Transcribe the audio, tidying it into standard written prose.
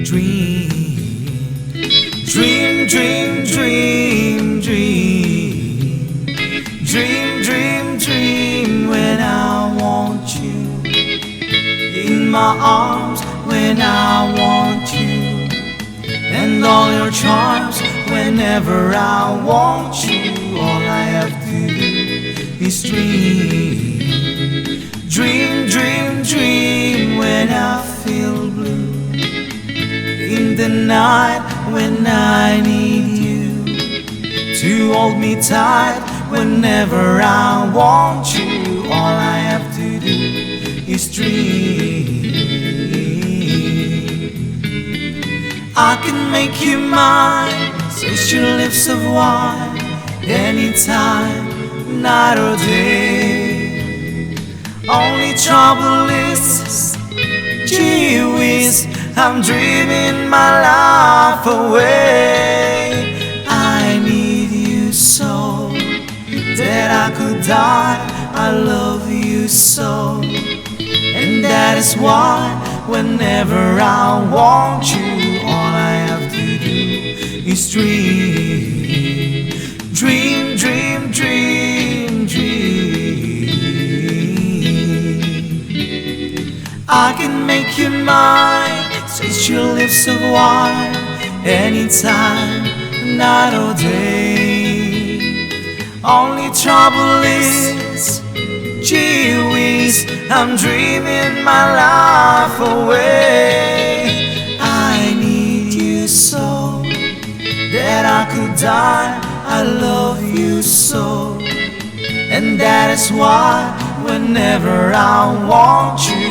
Dream, dream, dream, dream, dream. Dream, dream, dream when I want you in my arms, when I want you, and all your charms whenever I want you. All I have to do is dream. Dream, dream, dream when I feel blue, in the night when I need you to hold me tight whenever I want you. All I have to do is dream. I can make you mine, taste your lips of wine, anytime, night or day. Only trouble is, gee whiz, I'm dreaming my life away. I need you so that I could die. I love you so, and that is why whenever I want you, all I have to do is dream. Dream, dream, dream, dream. I can make you mine, taste your lips of wine, anytime, night or day. Only trouble is, gee whiz, I'm dreaming my life away. I need you so that I could die. I love you so, and that is why whenever I want you,